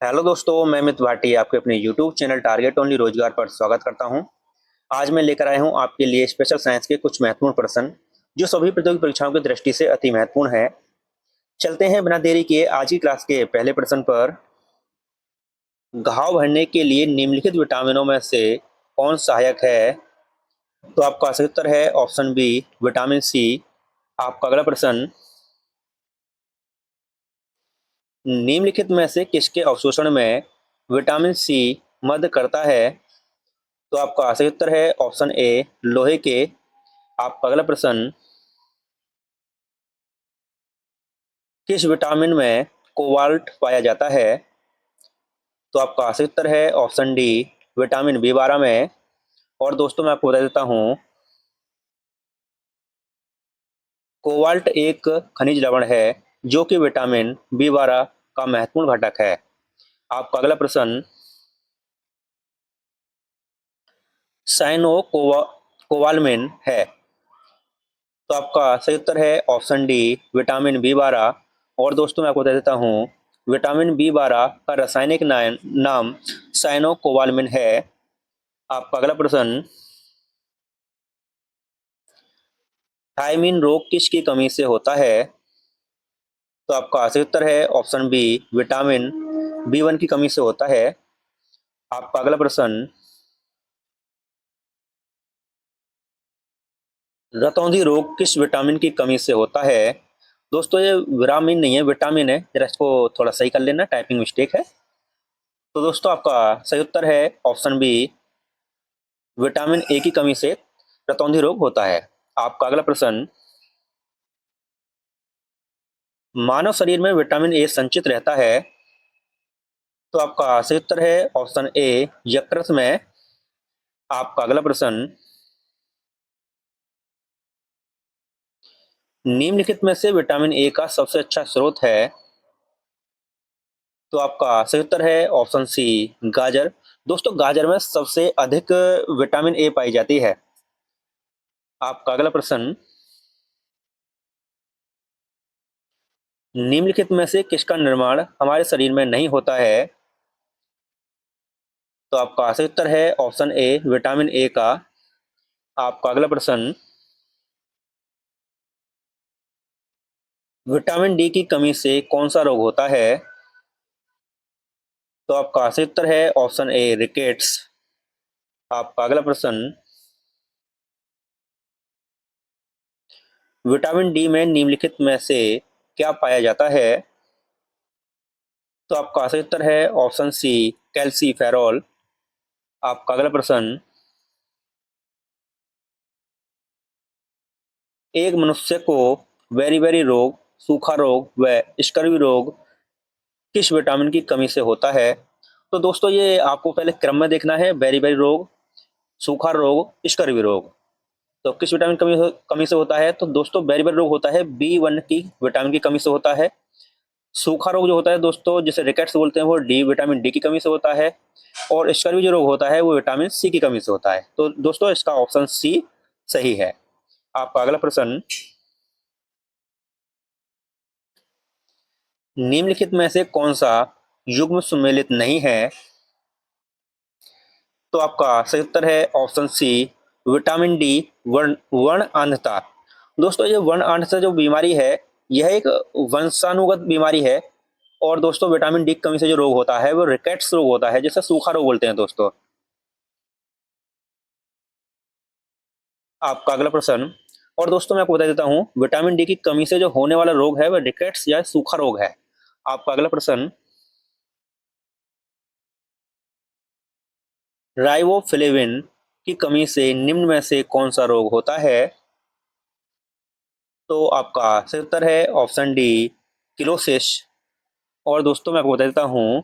Hello दोस्तों, मैं अमित भाटी आपके अपने यूट्यूब चैनल टारगेट ओनली रोजगार पर स्वागत करता हूं। आज मैं लेकर आया हूं आपके लिए स्पेशल साइंस के कुछ महत्वपूर्ण प्रश्न जो सभी प्रतियोगी परीक्षाओं की दृष्टि से अति महत्वपूर्ण है। चलते हैं बिना देरी किए आज की क्लास के पहले प्रश्न पर। घाव भरने के लिए निम्नलिखित विटामिनों में से कौन सहायक है? तो आपका सही उत्तर है ऑप्शन बी, विटामिन सी। आपका अगला प्रश्न, निम्नलिखित में से किसके अवशोषण में विटामिन सी मदद करता है? तो आपका सही उत्तर है ऑप्शन ए, लोहे के। आपका अगला प्रश्न, किस विटामिन में कोबाल्ट पाया जाता है? तो आपका सही उत्तर है ऑप्शन डी, विटामिन बी 12 में। और दोस्तों मैं आपको बता देता हूँ, कोबाल्ट एक खनिज लवण है जो कि विटामिन बी 12 का महत्वपूर्ण घटक है। आपका अगला प्रश्न, साइनो कोबालमिन है। तो आपका सही उत्तर है ऑप्शन डी, विटामिन बी 12। और दोस्तों मैं आपको बता देता हूँ, विटामिन बी 12 का रासायनिक नाम साइनो कोबालमिन है। आपका अगला प्रश्न, थायमीन रोग किसकी कमी से होता है? तो आपका सही उत्तर है ऑप्शन बी, विटामिन बी 1 की कमी से होता है। आपका अगला प्रश्न, रतौंधी रोग किस विटामिन की कमी से होता है? दोस्तों ये विटामिन नहीं है, विटामिन है, जरा इसको थोड़ा सही कर लेना, टाइपिंग मिस्टेक है। तो दोस्तों आपका सही उत्तर है ऑप्शन बी, विटामिन ए की कमी से रतौंधी रोग होता है। आपका अगला प्रश्न, मानव शरीर में विटामिन ए संचित रहता है। तो आपका सही उत्तर है ऑप्शन ए, यकृत में। आपका अगला प्रश्न, निम्नलिखित में से विटामिन ए का सबसे अच्छा स्रोत है? तो आपका सही उत्तर है ऑप्शन सी, गाजर। दोस्तों गाजर में सबसे अधिक विटामिन ए पाई जाती है। आपका अगला प्रश्न, निम्नलिखित में से किसका निर्माण हमारे शरीर में नहीं होता है? तो आपका सही उत्तर है ऑप्शन ए, विटामिन ए का। आपका अगला प्रश्न, विटामिन डी की कमी से कौन सा रोग होता है? तो आपका सही उत्तर है ऑप्शन ए, रिकेट्स। आपका अगला प्रश्न, विटामिन डी में निम्नलिखित में से क्या पाया जाता है? तो आपका सही उत्तर है ऑप्शन सी, कैल्सीफेरॉल। आपका अगला प्रश्न, एक मनुष्य को बेरी रोग, सूखा रोग व स्कर्वी रोग किस विटामिन की कमी से होता है? तो दोस्तों ये आपको पहले क्रम में देखना है, बेरी रोग, सूखा रोग, स्कर्वी रोग। तो किस विटामिन कमी से होता है? तो दोस्तों बेरी रोग होता है बी 1 की विटामिन की कमी से होता है। सूखा रोग जो होता है दोस्तों, जिसे रिकेट्स बोलते हैं, वो डी विटामिन डी की कमी से होता है। और स्कर्वी जो रोग होता है वो विटामिन सी की कमी से होता है। तो दोस्तों इसका ऑप्शन सी सही है। आपका अगला प्रश्न, निम्नलिखित में से कौन सा युग्म सुमेलित नहीं है? तो आपका सही उत्तर है ऑप्शन सी, विटामिन डी, वर्ण अंधता। दोस्तों ये वर्ण अंधता जो बीमारी है, यह एक वंशानुगत बीमारी है। और दोस्तों विटामिन डी की कमी से जो रोग होता है वो रिकेट्स रोग होता है, जिसे सूखा रोग बोलते हैं दोस्तों। आपका अगला प्रश्न, और दोस्तों मैं आपको बता देता हूँ, विटामिन डी की कमी से जो होने वाला रोग है वह रिकेट्स या सूखा रोग है। आपका अगला प्रश्न, राइबोफ्लेविन की कमी से निम्न में से कौन सा रोग होता है? तो आपका सही उत्तर है ऑप्शन डी, किलोसिस। और दोस्तों मैं आपको बता देता हूँ,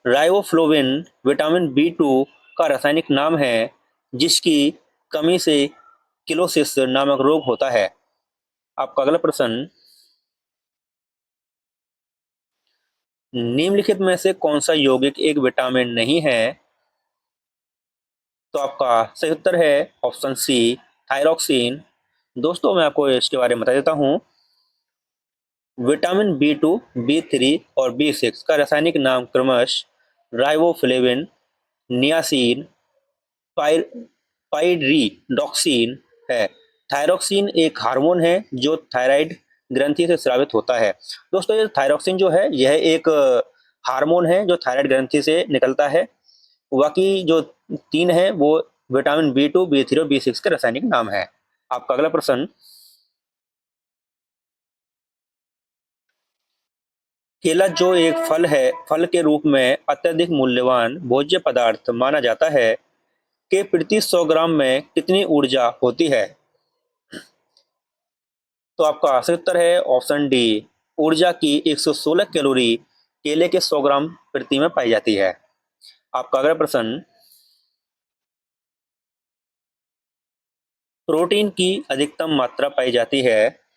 राइबोफ्लोविन विटामिन बी 2 का रासायनिक नाम है जिसकी कमी से किलोसिस नामक रोग होता है। आपका अगला प्रश्न, निम्नलिखित में से कौन सा यौगिक एक विटामिन नहीं है? तो आपका सही उत्तर है ऑप्शन सी, थायरोक्सिन। दोस्तों मैं आपको इसके बारे में बता देता हूँ, विटामिन बी 2, बी 3 और बी 6 का रासायनिक नाम क्रमश राइबोफ्लेविन, नियासिन, पाइरिडॉक्सिन है। थायरोक्सिन एक हार्मोन है जो थायराइड ग्रंथि से स्रावित होता है। दोस्तों ये थायरोक्सिन जो है यह एक हार्मोन है जो थायराइड ग्रंथि से निकलता है। बाकी जो तीन है वो विटामिन बी 2, बी 3 और बी 6 के रासायनिक नाम है। आपका अगला प्रश्न, केला जो एक फल है, फल के रूप में अत्यधिक मूल्यवान भोज्य पदार्थ माना जाता है, के प्रति 100 ग्राम में कितनी ऊर्जा होती है? तो आपका सही उत्तर है ऑप्शन डी, ऊर्जा की 116 कैलोरी केले के 100 ग्राम प्रति में पाई जाती है। आपका अगला प्रश्न, प्रोटीन की अधिकतम मात्रा पाई जाती है।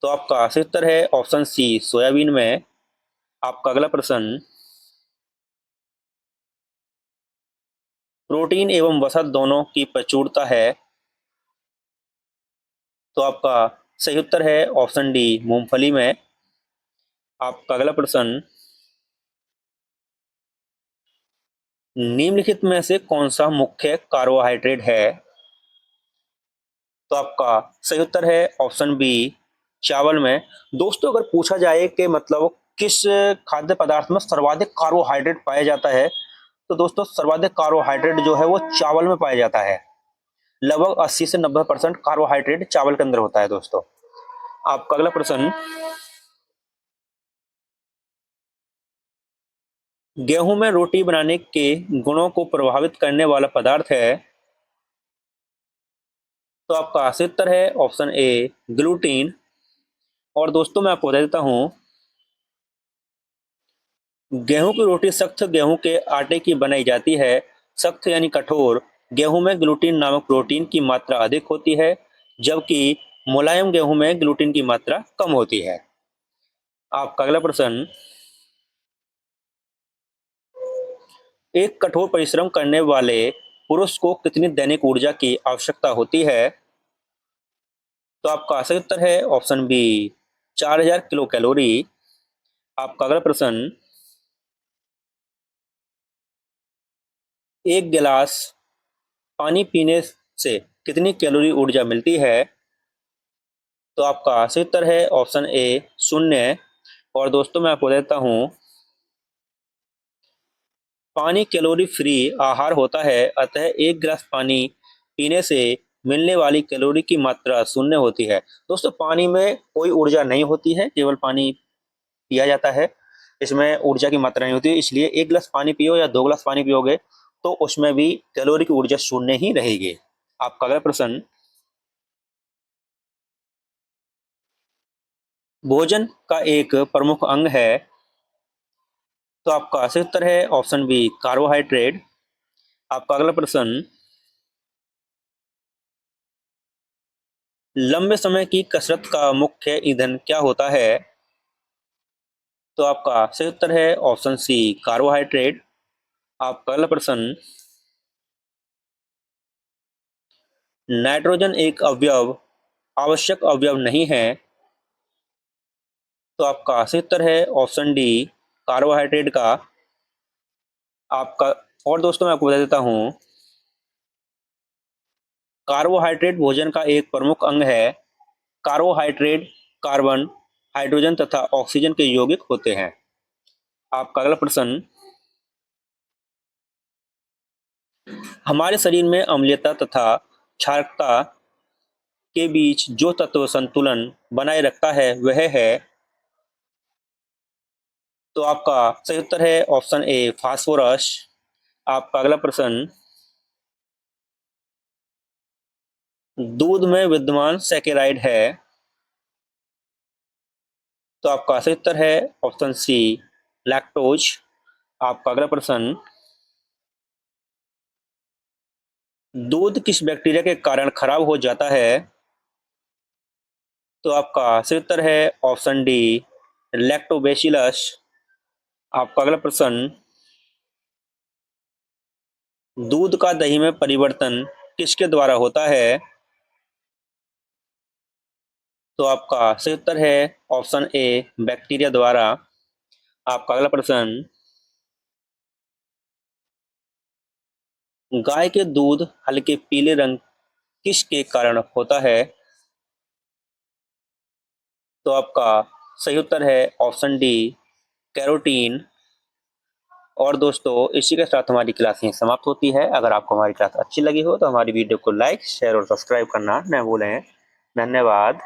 तो आपका सही उत्तर है ऑप्शन सी, सोयाबीन में। आपका अगला प्रश्न, प्रोटीन एवं वसा दोनों की प्रचुरता है। तो आपका सही उत्तर है ऑप्शन डी, मूंगफली में। आपका अगला प्रश्न, निम्नलिखित में से कौन सा मुख्य कार्बोहाइड्रेट है? तो आपका सही उत्तर है ऑप्शन बी, चावल में। दोस्तों अगर पूछा जाए कि मतलब किस खाद्य पदार्थ में सर्वाधिक कार्बोहाइड्रेट पाया जाता है, तो दोस्तों सर्वाधिक कार्बोहाइड्रेट जो है वो चावल में पाया जाता है। लगभग 80 से 90% कार्बोहाइड्रेट चावल के अंदर होता है दोस्तों। आपका अगला प्रश्न, गेहूं में रोटी बनाने के गुणों को प्रभावित करने वाला पदार्थ है। तो आपका सही उत्तर है ऑप्शन ए, ग्लूटीन। और दोस्तों मैं आपको बता देता हूं, गेहूं की रोटी सख्त गेहूं के आटे की बनाई जाती है। सख्त यानी कठोर गेहूं में ग्लूटीन नामक प्रोटीन की मात्रा अधिक होती है, जबकि मुलायम गेहूं में ग्लूटीन की मात्रा कम होती है। आपका अगला प्रश्न, एक कठोर परिश्रम करने वाले पुरुष को कितनी दैनिक ऊर्जा की आवश्यकता होती है? तो आपका सही उत्तर है ऑप्शन बी, 4000 किलो कैलोरी। आपका अगला प्रश्न, एक गिलास पानी पीने से कितनी कैलोरी ऊर्जा मिलती है? तो आपका सही उत्तर है ऑप्शन ए, शून्य। और दोस्तों मैं आपको देता हूं, पानी कैलोरी फ्री आहार होता है, अतः एक गिलास पानी पीने से मिलने वाली कैलोरी की मात्रा शून्य होती है। दोस्तों पानी में कोई ऊर्जा नहीं होती है, केवल पानी पिया जाता है, इसमें ऊर्जा की मात्रा नहीं होती है। इसलिए एक गिलास पानी पियो या 2 गिलास पानी पियोगे तो उसमें भी कैलोरी की ऊर्जा शून्य ही रहेगी। आपका अगला प्रश्न, भोजन का एक प्रमुख अंग है। तो आपका सही उत्तर है ऑप्शन बी, कार्बोहाइड्रेट। आपका अगला प्रश्न, लंबे समय की कसरत का मुख्य ईंधन क्या होता है? तो आपका सही उत्तर है ऑप्शन सी, कार्बोहाइड्रेट। आपका अगला प्रश्न, नाइट्रोजन एक अवयव आवश्यक अवयव नहीं है। तो आपका सही उत्तर है ऑप्शन डी, कार्बोहाइड्रेट का। आपका, और दोस्तों मैं आपको बता देता हूं, कार्बोहाइड्रेट भोजन का एक प्रमुख अंग है। कार्बोहाइड्रेट कार्बन, हाइड्रोजन तथा ऑक्सीजन के यौगिक होते हैं। आपका अगला प्रश्न, हमारे शरीर में अम्लीयता तथा क्षारकता के बीच जो तत्व संतुलन बनाए रखता है वह है। तो आपका सही उत्तर है ऑप्शन ए, फास्फोरस। आपका अगला प्रश्न, दूध में विद्यमान सैकेराइड है। तो आपका सही उत्तर है ऑप्शन सी, लैक्टोज। आपका अगला प्रश्न, दूध किस बैक्टीरिया के कारण खराब हो जाता है? तो आपका सही उत्तर है ऑप्शन डी, लैक्टोबैसिलस। आपका अगला प्रश्न, दूध का दही में परिवर्तन किसके द्वारा होता है? तो आपका सही उत्तर है ऑप्शन ए, बैक्टीरिया द्वारा। आपका अगला प्रश्न, गाय के दूध हल्के पीले रंग किसके कारण होता है? तो आपका सही उत्तर है ऑप्शन डी, कैरोटीन। और दोस्तों इसी के साथ हमारी क्लास यहीं समाप्त होती है। अगर आपको हमारी क्लास अच्छी लगी हो तो हमारी वीडियो को लाइक, शेयर और सब्सक्राइब करना न भूलें। धन्यवाद।